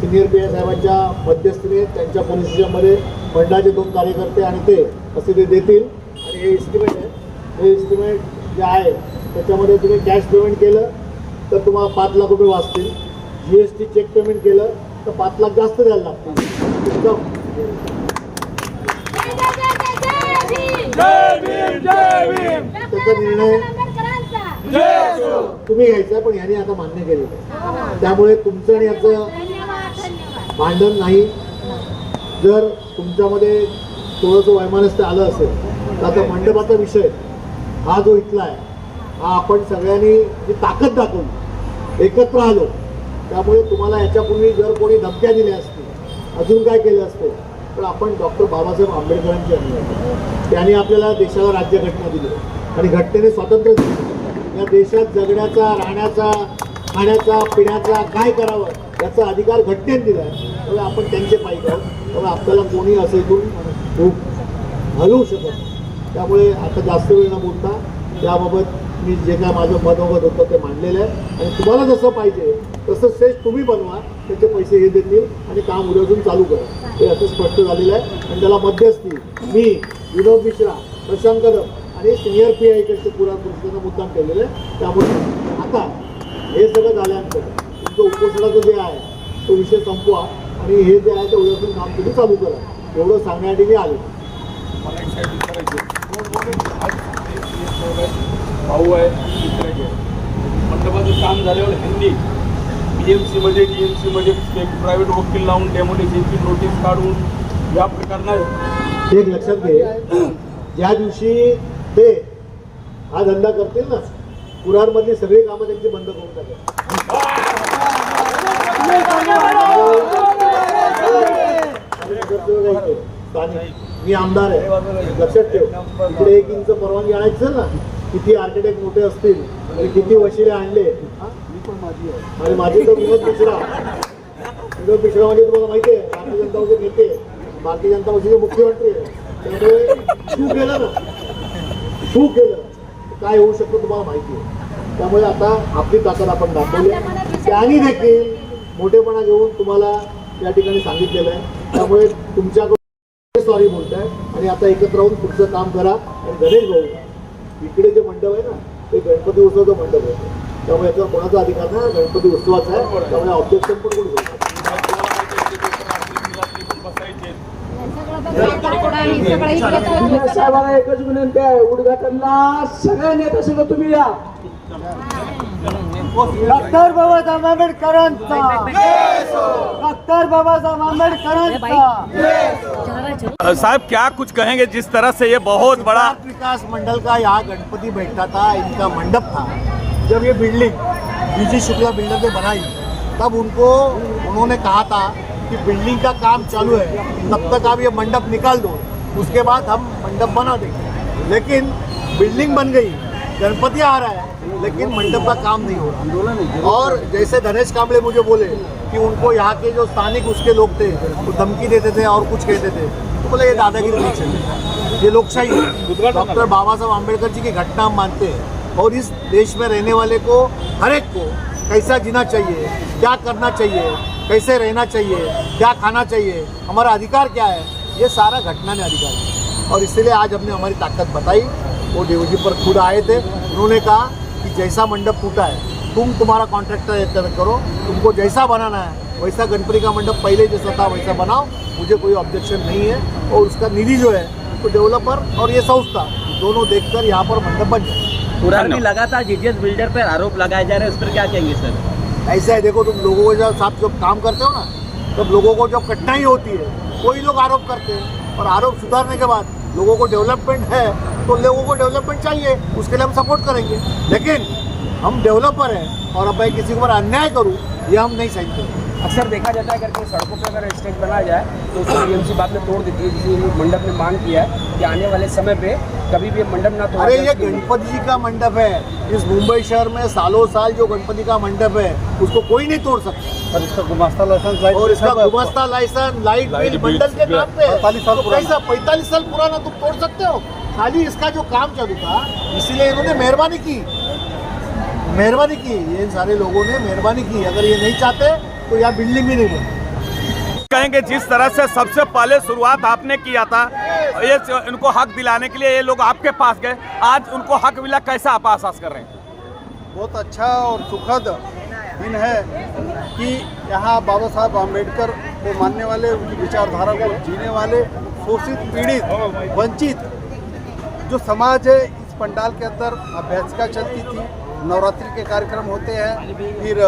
सिनियर पी आय साहेबांच्या मध्यस्थीने त्यांच्या पोलीस स्टेशनमध्ये मंडळाचे 2 कार्यकर्ते आणि ते असे ते देतील. आणि हे एस्टिमेट आहे, हे एस्टिमेट जे आहे त्याच्यामध्ये तुम्ही कॅश पेमेंट केलं तर तुम्हाला 5 लाख रुपये वाचतील. GST चेक पेमेंट केलं तर 5 लाख जास्त द्यायला लागतील. त्याचा निर्णय तुम्ही घ्यायचा, पण ह्याने आता मान्य केलेलं आहे. त्यामुळे तुमचं आणि याचं भांडण नाही. जर तुमच्यामध्ये थोडंसं वैमनस्य आलं असेल तर आता मंडपाचा विषय हा जो इथला आहे हा आपण सगळ्यांनी जी ताकद दाखवली, एकत्र आलो, त्यामुळे तुम्हाला याच्यापूर्वी जर कोणी धमक्या दिल्या असतील, अजून काय केलं असतं, तर आपण डॉक्टर बाबासाहेब आंबेडकरांची अनुयायी. त्यांनी आपल्याला देशाला राज्यघटना दिली आणि घटनेने स्वातंत्र्य दिलं. या देशात जगण्याचा, राहण्याचा, खाण्याचा, पिण्याचा, काय करावं याचा अधिकार घटनेने दिला आहे. त्यामुळे आपण त्यांचे पाईक आहोत. त्यामुळे आपल्याला कोणी असं इथून हलवू शकत नाही. त्यामुळे आता जास्त वेळ न बोलता याबाबत मी जे काय माझं मनोगत होतं ते मांडलेलं आहे. आणि तुम्हाला जसं पाहिजे तसं स्टेज तुम्ही बनवा, त्याचे पैसे हे देतील आणि काम उद्यापासून चालू करा, हे असं स्पष्ट झालेलं आहे. आणि त्याला मध्यस्थी मी, विनोद मिश्रा, प्रशांत कदम आणि सिनियर पी आय कडचे पुरा पुरुषांना मुद्दाम केलेलं आहे. त्यामुळे आता हे सगळं झाल्यानंतर तुमचं उपोषणाचं जे आहे तो विषय संपवा आणि हे जे आहे ते उद्यापासून काम तुम्ही चालू करा, एवढं सांगण्यासाठी मी आलो. भाऊ आहे, मंडपाचं काम झाल्यावर ह्यांनी BMC मध्ये DMC मध्ये प्रायव्हेट वकील लावून डेमोलिशनची नोटीस काढून या प्रकरणात एक लक्षात घे, ज्या दिवशी ते हा धंदा करतील ना, कुरारमधली सगळी कामं त्यांची बंद करून टाकेल. मी आमदार आहे, लक्षात ठेव. इकडे 1 इंच परवानगी आणायचं ना, किती आर्किटेक्ट मोठे असतील आणि किती वशिले आणले. आणि माझी तर विनोद मिश्रा म्हणजे तुम्हाला माहिती आहे भारतीय जनता पक्षाचे नेते, भारतीय जनता पक्षाचे मुख्यमंत्री आहे. त्यामुळे तू केलं ना, तू केलं काय होऊ शकतं तुम्हाला माहिती आहे. त्यामुळे आता आपली ताकद आपण दाखवली. त्यांनी देखील मोठेपणा घेऊन तुम्हाला या ठिकाणी सांगितलेलं आहे. त्यामुळे तुमच्याकडून सॉरी बोलत आहे आणि आता एकत्र राहून पुढचं काम करा. आणि गणेश भाऊ, इकडे जे मंडप आहे ना ते गणपती उत्सवाचं मंडप आहे, त्यामुळे याच्यावर कोणाचा अधिकार नाही, गणपती उत्सवाचा आहे. त्यामुळे ऑब्जेक्शन पण कोणी घेऊ. साहेबांना एकच विनंती आहे, उद्घाटनला सगळ्या नेता सगळं तुम्ही या. डॉक्टर बाबासाहेब आंबेडकरांचा, डॉक्टर बाबासाहेब आंबेडकरांचा. साहब क्या कुछ कहेंगे, जिस तरह से ये बहुत बड़ा विकास मंडल का यहाँ गणपति बैठा था, इनका मंडप था. जब ये बिल्डिंग बीजी शुक्ला बिल्डर ने बनाई तब उन्होंने कहा था कि बिल्डिंग का काम चालू है, तब तक आप ये मंडप निकाल दो, उसके बाद हम मंडप बना देंगे. लेकिन बिल्डिंग बन गई, गणपति आ रहा है, लेकिन मंडप का काम नहीं हो रहा. और जैसे धनेश कांबळे मुझे बोले कि उनको यहाँ के जो स्थानिक उसके लोग थे वो धमकी देते थे और कुछ कहते थे, तो बोले ये दादागिरी नहीं चलती, ये लोकशाही है. डॉक्टर बाबा साहब आम्बेडकर जी की घटना हम मानते हैं और इस देश में रहने वाले को, हर एक को कैसा जीना चाहिए, क्या करना चाहिए, कैसे रहना चाहिए, क्या खाना चाहिए, हमारा अधिकार क्या है, ये सारा घटना ने अधिकार है. और इसलिए आज हमने हमारी ताकत बताई. वो DOG पर खुद आए थे, उन्होंने कहा कि जैसा मंडप टूटा है तुम्हारा कॉन्ट्रैक्टर करो, तुमको जैसा बनाना है वैसा गणपति का मंडप पहले जैसा था वैसा बनाओ, मुझे कोई ऑब्जेक्शन नहीं है. और उसका निधि जो है तो डेवलपर और ये संस्था दोनों देखकर यहाँ पर मंडप बन जाए. कुरार में लगातार जीजीएस बिल्डर पर आरोप लगाए जा रहे हैं, उस पर क्या कहेंगे सर? ऐसा है, देखो तुम लोगों को जब साथ जब काम करते हो ना, तब लोगों को जब कठिनाई होती है कोई लोग आरोप करते हैं, और आरोप सुधारने के बाद लोगों को डेवलपमेंट है तो लोगों को डेवलपमेंट चाहिए, उसके लिए हम सपोर्ट करेंगे. लेकिन हम डेवलपर हैं और अब मैं किसी के ऊपर अन्याय करूँ ये हम नहीं सहन करेंगे. अक्सर देखा जाता है करके सड़कों पे अगर स्टेज बनाया जाए तो उसको बीएमसी बाद में तोड़ देती है, जिसलिए मंडप ने मांग किया है कि आने वाले समय पे कभी भी मंडप ना तोड़ा अरे जाए। ये गणपति जी का मंडप है, इस मुंबई शहर में सालों साल जो गणपति का मंडप है उसको कोई नहीं तोड़ सकता। और इसका गुमास्ता लाइसेंस और इसका गुमास्ता लाइसेंस लाइट बिल मंडल के नाम पे 45 साल पुराना तुम तोड़ सकते हो? खाली इसका जो काम चालू था इसीलिए इन्होंने मेहरबानी की, ये सारे लोगों ने मेहरबानी की। अगर ये नहीं चाहते तो यहाँ बिल्डिंग भी नहीं बनी। कहेंगे जिस तरह से सबसे पहले शुरुआत आपने किया था, ये इनको हक दिलाने के लिए ये लोग आपके पास गए, आज उनको हक मिला, कैसा आप आश्वास कर रहे हैं? बहुत अच्छा और सुखद दिन है कि यहाँ बाबा साहब आम्बेडकर को मानने वाले, उनकी विचारधारा को जीने वाले, शोषित, पीड़ित, वंचित जो समाज है, इस पंडाल के अंदर अभ्यासिका चलती थी, नवरात्रि के कार्यक्रम होते हैं, फिर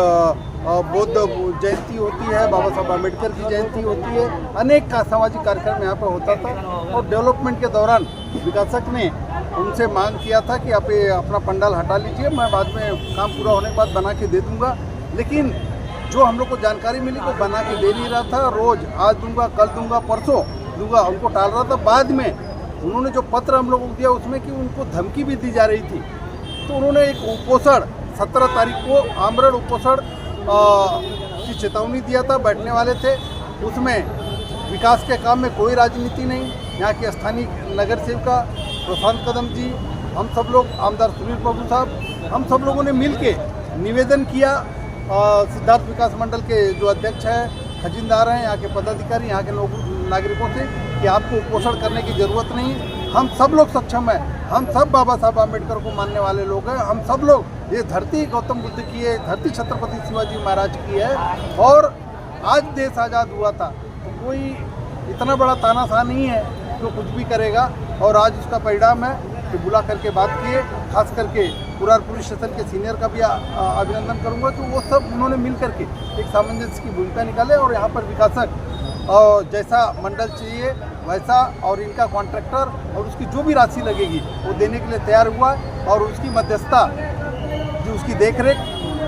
बौद्ध जयंती होती है, बाबा साहब आम्बेडकर की जयंती होती है, अनेक का सामाजिक कार्यक्रम यहाँ पर होता था। और डेवलपमेंट के दौरान विकासक ने उनसे मांग किया था कि आप ये अपना पंडाल हटा लीजिए, मैं बाद में काम पूरा होने के बाद बना के दे दूँगा। लेकिन जो हम लोग को जानकारी मिली वो बना के दे नहीं रहा था, रोज़ आज दूंगा, कल दूंगा, परसों दूंगा, उनको टाल रहा था। बाद में उन्होंने जो पत्र हम लोगों को दिया उसमें कि उनको धमकी भी दी जा रही थी, तो उन्होंने एक उपोषण 17 तारीख को आमरण उपोषण की चेतावनी दिया था, बैठने वाले थे। उसमें विकास के काम में कोई राजनीति नहीं, यहाँ के स्थानीय नगर सेविका प्रशांत कदम जी, हम सब लोग, आमदार सुनील प्रभु साहब, हम सब लोगों ने मिल के निवेदन किया सिद्धार्थ विकास मंडल के जो अध्यक्ष हैं, खजीनदार हैं, यहाँ के पदाधिकारी, यहाँ के लोग नागरिकों से कि आपको उपोषण करने की ज़रूरत नहीं, हम सब लोग सक्षम हैं, हम सब बाबा साहब आम्बेडकर को मानने वाले लोग हैं, हम सब लोग, ये धरती गौतम बुद्ध की है, धरती छत्रपति शिवाजी महाराज की है। और आज देश आज़ाद हुआ था तो कोई इतना बड़ा तानाशाह नहीं है जो कुछ भी करेगा। और आज उसका परिणाम है कि बुला करके बात किए, खास करके पुरार पुलिस स्टेशन के सीनियर का भी अभिनंदन करूंगा कि वो सब उन्होंने मिल करके एक सामंजस्य की भूमिका निकाले और यहाँ पर विकासक और जैसा मंडल चाहिए वैसा, और इनका कॉन्ट्रैक्टर और उसकी जो भी राशि लगेगी वो देने के लिए तैयार हुआ। और उसकी मध्यस्थता जो उसकी देखरेख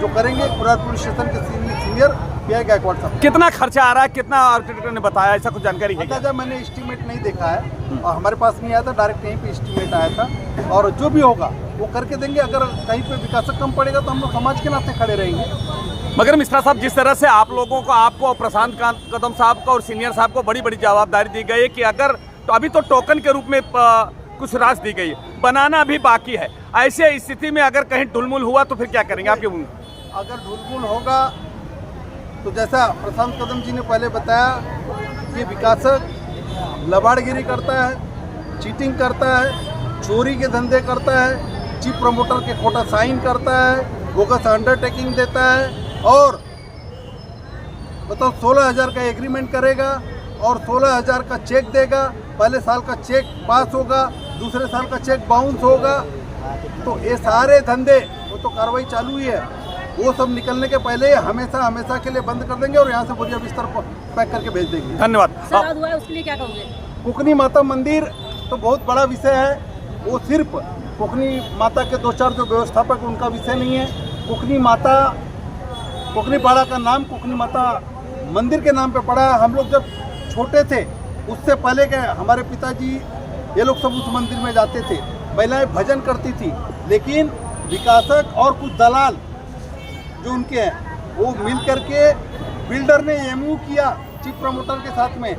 जो करेंगे पुरार पुलिस स्टेशन के सीनियर पीआई गायकवाड़ साहब। कितना खर्चा आ रहा है, कितना आर्किटेक्ट ने बताया, ऐसा कुछ जानकारी है? पता मैंने एस्टीमेट नहीं देखा है और हमारे पास नहीं आया था, डायरेक्ट यहीं पे एस्टीमेट आया था। और जो भी होगा वो करके देंगे। अगर कहीं पे विकासक कम पड़ेगा तो हम लोग समाज के नाते खड़े रहेंगे। मगर मिश्रा साहब, जिस तरह से आप लोगों को, आपको और प्रशांत कदम साहब को और सीनियर साहब को बड़ी बड़ी जवाबदारी दी गई है कि अगर तो अभी तो टोकन के रूप में कुछ राशि दी गई है, बनाना भी बाकी है, ऐसे स्थिति में अगर कहीं ढुलमुल हुआ तो फिर क्या करेंगे आपके? अगर ढुलमुल होगा तो जैसा प्रशांत कदम जी ने पहले बताया, ये विकासक लबाड़गिरी करता है, चीटिंग करता है, चोरी के धंधे करता है, चीफ प्रमोटर के खोटा साइन करता है, बोगस अंडरटेकिंग देता है और बताओ 16,000 का एग्रीमेंट करेगा और 16,000 का चेक देगा। पहले साल का चेक पास होगा, दूसरे साल का चेक बाउंस होगा। तो ये सारे धंधे, वो तो कार्रवाई चालू ही है, वो सब निकलने के पहले हमेशा के लिए बंद कर देंगे और यहाँ से बोरिया बिस्तर पैक करके भेज देंगे। धन्यवाद। हुआ है, उसके लिए क्या कहोगे? कुकनी माता मंदिर तो बहुत बड़ा विषय है, वो सिर्फ कुकनी माता के 2-4 जो व्यवस्थापक उनका विषय नहीं है। कुकनी पाड़ा का नाम कुकनी माता मंदिर के नाम पे पड़ा। हम लोग जब छोटे थे उससे पहले के हमारे पिताजी ये लोग सब उस मंदिर में जाते थे, महिलाएं भजन करती थी। लेकिन विकासक और कुछ दलाल जो उनके हैं वो मिल करके बिल्डर ने एमयू किया चीफ प्रमोटर के साथ में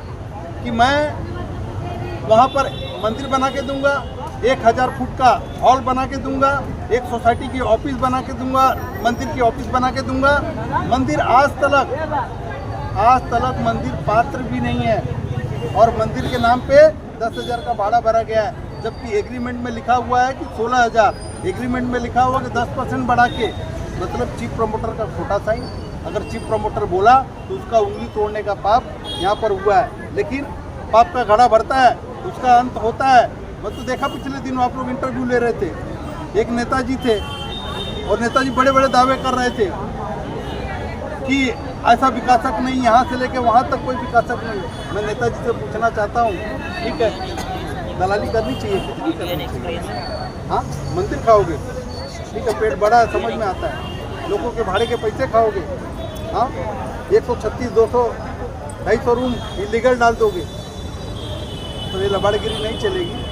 कि मैं वहाँ पर मंदिर बना के दूंगा, 1000 फुट का हॉल बना के दूंगा, एक सोसाइटी की ऑफिस बना के दूंगा, मंदिर की ऑफिस बना के दूंगा। मंदिर आज तलक मंदिर पात्र भी नहीं है और मंदिर के नाम पे 10,000 का भाड़ा भरा गया है, जबकि एग्रीमेंट में लिखा हुआ है कि 16,000। एग्रीमेंट में लिखा हुआ कि 10% बढ़ा के, मतलब चीफ प्रमोटर का खोटा साइन। अगर चीफ प्रमोटर बोला तो उसका उंगली तोड़ने का पाप यहाँ पर हुआ है। लेकिन पाप का घड़ा भरता है, उसका अंत होता है। मैं तो देखा पिछले दिन आप लोग इंटरव्यू ले रहे थे, एक नेताजी थे और नेताजी बड़े बड़े दावे कर रहे थे कि ऐसा विकासक नहीं, यहाँ से लेके वहाँ तक कोई विकासक नहीं। मैं नेताजी से पूछना चाहता हूँ, ठीक है दलाली करनी चाहिए, हाँ मंदिर खाओगे, ठीक है पेट बड़ा है, समझ में आता है, लोगों के भाड़े के पैसे खाओगे, हाँ 136, 200, 250 रूम इलीगल डाल दोगे तो ये लबाड़गिरी नहीं चलेगी।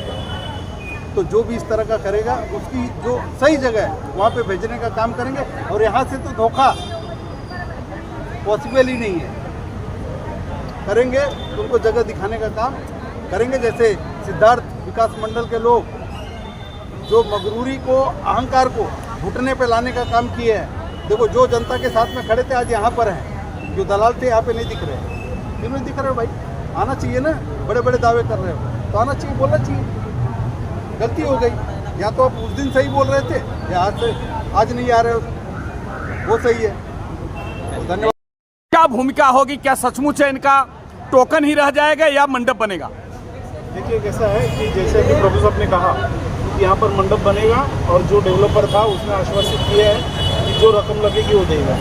तो जो भी इस तरह का करेगा उसकी जो सही जगह है वहाँ पे भेजने का काम करेंगे। और यहाँ से तो धोखा पॉसिबल ही नहीं है। करेंगे तो उनको जगह दिखाने का काम करेंगे। जैसे सिद्धार्थ विकास मंडल के लोग जो मगरूरी को, अहंकार को घुटने पे लाने का काम किए हैं। देखो जो जनता के साथ में खड़े थे आज यहाँ पर हैं, जो दलाल थे यहाँ पे नहीं दिख रहे। क्यों नहीं दिख रहे हो भाई? आना चाहिए ना, बड़े बड़े दावे कर रहे हो तो आना चाहिए, बोलना चाहिए। गलती हो गई, या तो आप उस दिन सही बोल रहे थे या आज नहीं आ रहे हो, वो सही है। धन्यवाद। क्या भूमिका होगी? क्या सचमुच है इनका टोकन ही रह जाएगा या मंडप बनेगा? देखिए कैसा है कि जैसे अभी प्रभु साहब ने कहा कि यहाँ पर मंडप बनेगा और जो डेवलपर था उसने आश्वासित किया है कि जो रकम लगेगी वो देगा।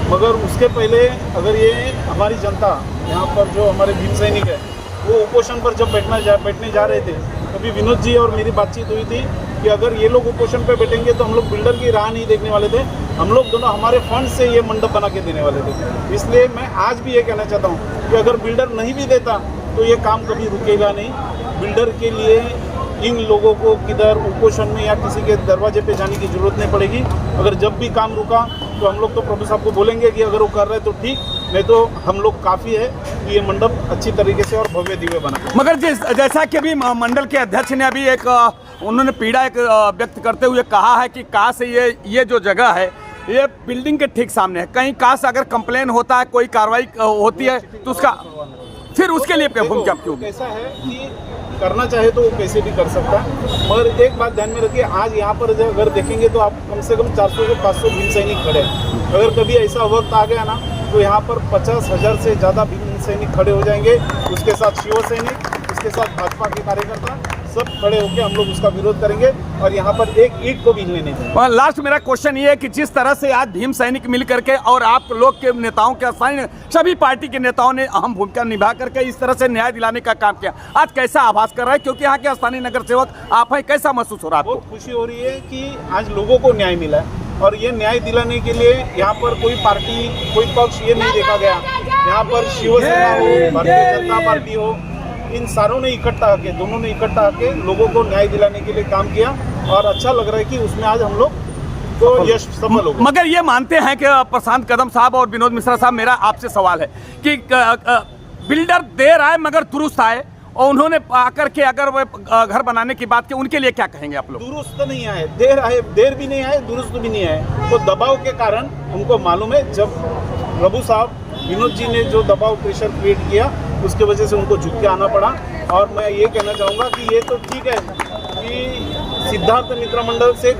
मगर उसके पहले अगर ये हमारी जनता यहाँ पर जो हमारे भीम सैनिक है वो उपोषण पर जब बैठने जा रहे थे, तभी विनोद जी और मेरी बातचीत हुई थी कि अगर ये लोग उपोषण पे बैठेंगे तो हम लोग बिल्डर की राह नहीं देखने वाले थे। हम लोग दोनों हमारे फंड से ये मंडप बना के देने वाले थे। इसलिए मैं आज भी ये कहना चाहता हूँ कि अगर बिल्डर नहीं भी देता तो ये काम कभी रुकेगा नहीं। बिल्डर के लिए इन लोगों को किधर उपोषण में या किसी के दरवाजे पे जाने की जरूरत नहीं पड़ेगी। अगर जब भी काम रुका तो हम लोग तो प्रभु साहब को बोलेंगे कि अगर वो कर रहे तो ठीक, नहीं तो हम लोग काफ़ी है कि ये मंडप अच्छी तरीके से और भव्य दिव्य बना। मगर जैसा कि अभी मंडल के अध्यक्ष ने अभी एक उन्होंने पीड़ा एक व्यक्त करते हुए कहा है कि काश ये जो जगह है ये बिल्डिंग के ठीक सामने है, कहीं काश अगर कंप्लेन होता है, कोई कार्रवाई होती है तो उसका फिर उसके लिए भूमिका क्यों? ऐसा है कि करना चाहे तो वो कैसे भी कर सकता है। मगर एक बात ध्यान में रखिए, आज यहाँ पर अगर देखेंगे तो आप कम से कम 400 से 500 भीम सैनिक खड़े हैं। अगर कभी ऐसा वक्त आ गया ना तो यहाँ पर 50,000 से ज़्यादा भीम सैनिक खड़े हो जाएंगे। उसके साथ शिव सैनिक, उसके साथ भाजपा के कार्यकर्ता सब खड़े होकर हम लोग उसका विरोध करेंगे और यहाँ पर एक ईंट को भी हिलने नहीं देंगे। लास्ट मेरा क्वेश्चन ये है कि जिस तरह से आज भीम सैनिक मिल करके और आप लोग के नेताओं के सभी पार्टी के नेताओं ने अहम भूमिका निभा करके इस तरह से न्याय दिलाने का काम किया, आज कैसा आभास कर रहा है? क्योंकि यहाँ के स्थानीय नगर सेवक आप हैं, कैसा महसूस हो रहा है? बहुत खुशी हो रही है कि आज लोगों को न्याय मिला है और ये न्याय दिलाने के लिए यहाँ पर कोई पार्टी, कोई पक्ष ये नहीं देखा गया। यहाँ पर शिवसेना हो, भारतीय जनता पार्टी हो, इन सारों ने इकट्ठा आके, दोनों ने इकट्ठा आके लोगों को न्याय दिलाने के लिए काम किया और अच्छा लग रहा है कि उसमें आज हम लोग तो यश सफल हो गए। मगर ये मानते हैं कि प्रशांत कदम साहब और विनोद मिश्रा साहब, मेरा आपसे सवाल है कि बिल्डर देर आए मगर दुरुस्त आए और उन्होंने आकर के अगर वो घर बनाने की बात की, उनके लिए क्या कहेंगे आप लोग? दुरुस्त नहीं आए, देर भी नहीं आए, दुरुस्त भी नहीं आए। तो दबाव के कारण उनको मालूम है, जब प्रभु साहब विनोद जी ने जो दबाव प्रेशर क्रिएट किया उसके वजह से उनको झुक के आना पड़ा। और मैं ये कहना चाहूँगा कि ये तो ठीक है कि सिद्धार्थ मित्र मंडल से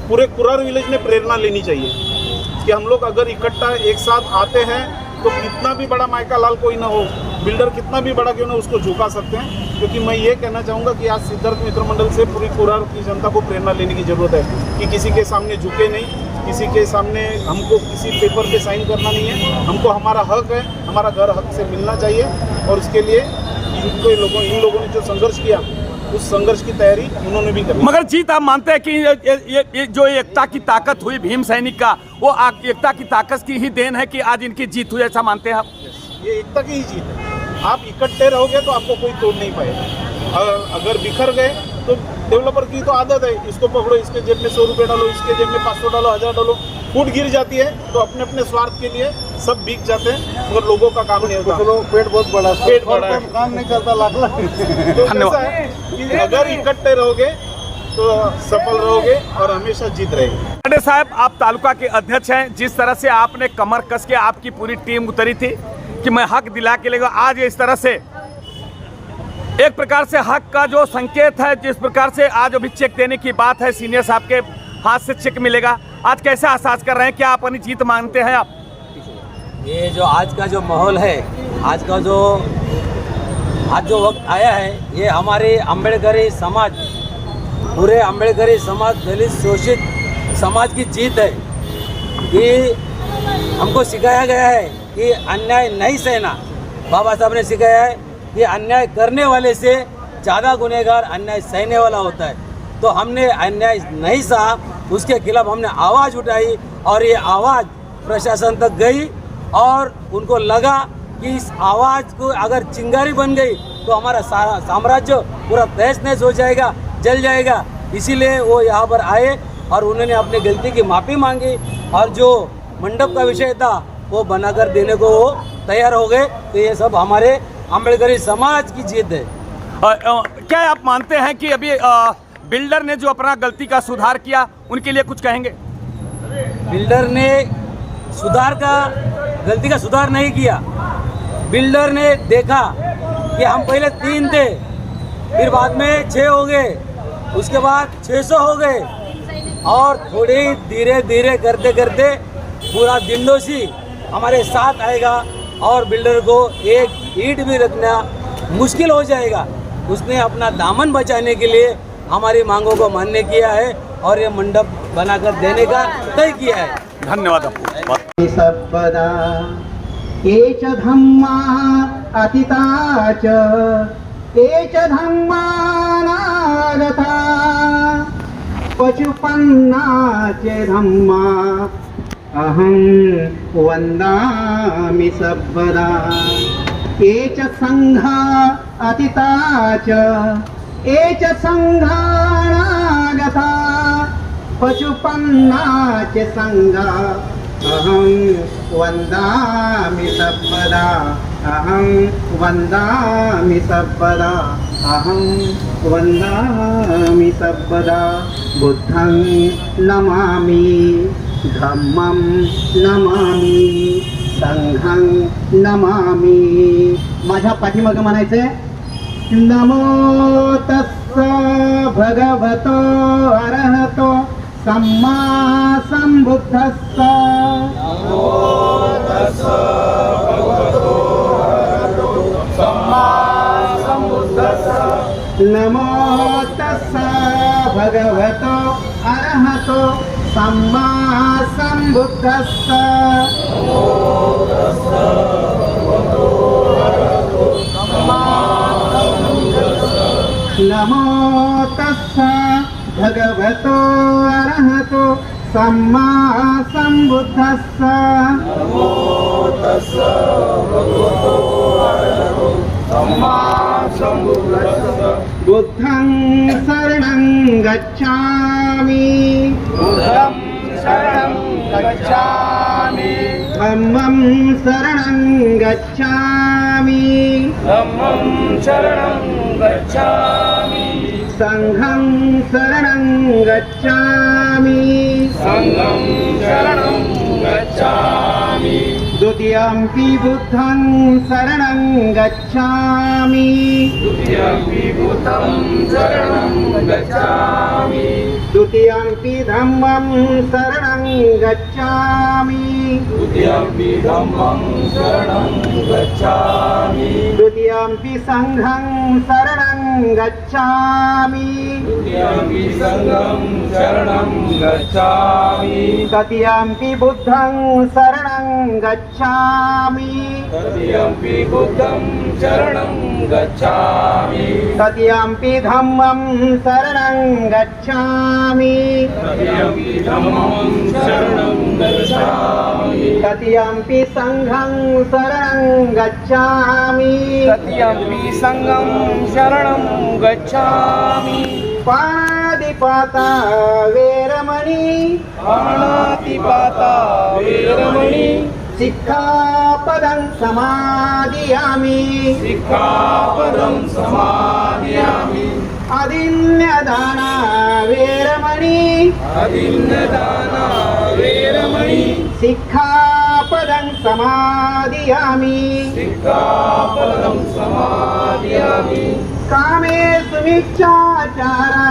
पूरे कुरार विलेज में प्रेरणा लेनी चाहिए कि हम लोग अगर इकट्ठा एक साथ आते हैं तो कितना भी बड़ा मायका लाल कोई ना हो, बिल्डर कितना भी बड़ा क्यों ना, उसको झुका सकते हैं। क्योंकि मैं ये कहना चाहूँगा कि आज सिद्धार्थ मित्र मंडल से पूरी कुरार की जनता को प्रेरणा लेने की ज़रूरत है कि किसी के सामने झुके नहीं, किसी के सामने हमको किसी पेपर पे साइन करना नहीं है। हमको हमारा हक है, हमारा घर हक से मिलना चाहिए और उसके लिए इन लोगों ने जो संघर्ष किया उस संघर्ष की तैयारी उन्होंने भी करी। मगर जीत आप मानते हैं कि ये जो एकता की ताकत हुई भीम सैनिक का, वो एकता की ताकत की ही देन है कि आज इनकी जीत हुई, ऐसा मानते हैं आप? ये एकता की ही जीत है। आप इकट्ठे रहोगे तो आपको कोई तोड़ नहीं पाएगा। अगर बिखर गए तो डेवलपर की तो आदत है, इसको पकड़ो, इसके जेब में 100 रुपये डालो, इसके जेब में 500 डालो, 1000 डालो, फूट गिर जाती है तो अपने अपने स्वार्थ के लिए सब बिक जाते हैं मगर लोगों का काम नहीं होता। पेट बहुत बड़ा, पेट बड़ा है, काम नहीं करता, लाख तो ऐसा है कि अगर इकट्ठे रहोगे तो सफल रहोगे और हमेशा जीत रहेगी। पांडे साहब, आप तालुका के अध्यक्ष हैं, जिस तरह से आपने कमर कस के आपकी पूरी टीम उतरी थी कि मैं हक दिला के लेगा, आज इस तरह से एक प्रकार से हक का जो संकेत है, जिस प्रकार से आज अभी चेक देने की बात है, सीनियर साहब के हाथ से चेक मिलेगा, आज कैसा एहसास कर रहे हैं? क्या अपनी जीत मानते हैं आप? ये जो आज का जो माहौल है, आज जो वक्त आया है, ये हमारे अम्बेडकरी समाज, पूरे अम्बेडकरी समाज, दलित शोषित समाज की जीत है कि हमको सिखाया गया है कि अन्याय नहीं सहना। बाबा साहब ने सिखाया है कि अन्याय करने वाले से ज़्यादा गुनहगार अन्याय सहने वाला होता है। तो हमने अन्याय नहीं सहा, उसके खिलाफ हमने आवाज़ उठाई और ये आवाज़ प्रशासन तक गई और उनको लगा कि इस आवाज़ को अगर चिंगारी बन गई तो हमारा सारा साम्राज्य पूरा तहस नहस हो जाएगा, जल जाएगा। इसीलिए वो यहाँ पर आए और उन्होंने अपनी गलती की माफ़ी मांगी और जो मंडप का विषय था वो बनाकर देने को वो तैयार हो गए। तो ये सब हमारे अम्बेडकरी समाज की जीत है। क्या आप मानते हैं कि अभी बिल्डर ने जो अपना गलती का सुधार किया उनके लिए कुछ कहेंगे? बिल्डर ने गलती का सुधार नहीं किया। बिल्डर ने देखा कि हम पहले 3 थे, फिर बाद में 6 हो गए, उसके बाद 600 हो गए और थोड़ी धीरे धीरे करते करते पूरा दिंडोशी हमारे साथ आएगा और बिल्डर को एक ईंट भी रखना मुश्किल हो जाएगा। उसने अपना दामन बचाने के लिए हमारी मांगों को मान्य किया है और ये मंडप बनाकर देने का तय किया है। धन्यवाद आपको। सर्वदा ये च धम्मा अतीता च ये च धम्मा नागता पशुपन्ना च धम्मा अहं वन्दामि सर्वदा ये च संघा अतीता च ये च संघा नागता पशुपन्ना च संघा अहं वन्दामि सर्वदा अहं वन्दामि सर्वदा अहं वन्दामि सर्वदा बुद्धं नमामि धम्मं नमामि संघं नमामि। माझ्या पाठीमागे म्हणायचंय नमो तस्स भगवतो अरहतो सम्मा संबुद्धस्स। नमो तस्स भगवतो अरहतो सम्मा संबुद्धस्स। नमो तस्स भगवतो अरहतो सम्मा संबुद्धस्स। नमो तस्स भगवतो अरहतो सम्मा संबुद्धस्स। नमो तस्स भगवतो अरहतो सम्मा संबुद्धस्स। नमो तस्स भगवतो अरहतो सम्मा संबुद्धस्स। बुद्धं शरणं गच्छामि बुद्धं शरणं गच्छामि धम्मं शरणं गच्छामि धम्मं शरणं गच्छामि संघं शरणं गच्छामि संघं शरणं गच्छामि द्वितीयंपि बुद्धं शरणं गच्छामि द्वितीयंपि बुद्धं शरणं गच्छामि द्वितीयंपि धम्मं शरणं गच्छामि द्वितीयंपि धम्मं शरणं गच्छामि द्वितीयंपि संघं शरणं गच्छामि द्वितीयंपि संघं शरणं गच्छामि तृतीयंपि बुद्धं शरणं गच्छामि तृतीयंपि बुद्धं शरणं गच्छामि तृतीयंपि धम्मं शरणं गच्छामि तृतीयंपि धम्मं शरणं गच्छामि तृतीयंपि संघं शरणं गच्छामि तृतीयंपि संघं शरणं गच्छामि। पाणातिपाता वेरमणि पाणातिपाता वेरमणि सिक्खापदं समादियामि सिक्खापदं समादियामि। अदिन्यदाना वेरमणि अदिन्यदाना वेरमणि सिक्खापदं समादियामि सिक्खापदं समादियामि। कामेषु मिच्छाचारा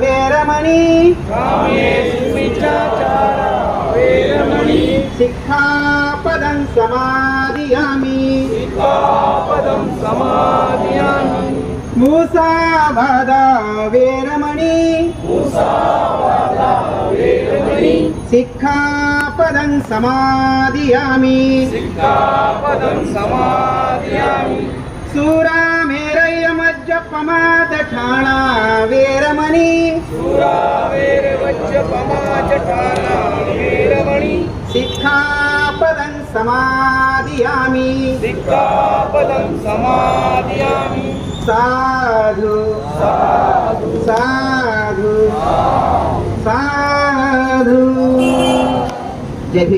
वेरमणि कामेषु मिच्छाचारा वेरमणि सिक्खापदं समादियामि सिक्खापदं समादियामि। मुसावादा वेरमणि मुसावादा वेरमणि सिक्खापदं समादियामि सिक्खापदं समादियामि। सूरामेरयमज्जपमादठाना वेरमणि सूरामेरयमज्जपमादठाना वेरमणि सिक्खापदं समादियामि साधु साधु साधु जय भीम।